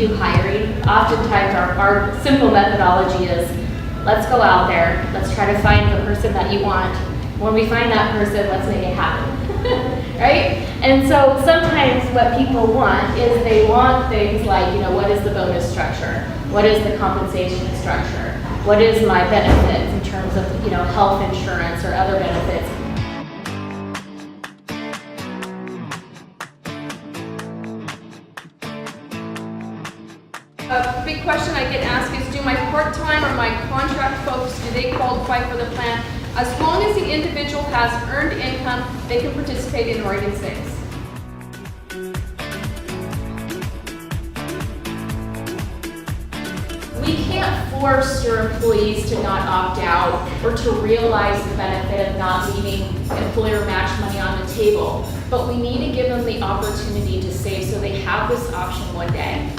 new hiring, oftentimes our simple methodology is, let's go out there, let's try to find the person that you want. When we find that person, let's make it happen, right? And so sometimes what people want is they want things like, what is the bonus structure? What is the compensation structure? What is my benefits in terms of, health insurance or other benefits? A big question I get asked is, do my part-time or my contract folks, do they qualify for the plan? As long as the individual has earned income, they can participate in Oregon 6. We can't force your employees to not opt out or to realize the benefit of not leaving employer match money on the table, but we need to give them the opportunity to save so they have this option one day.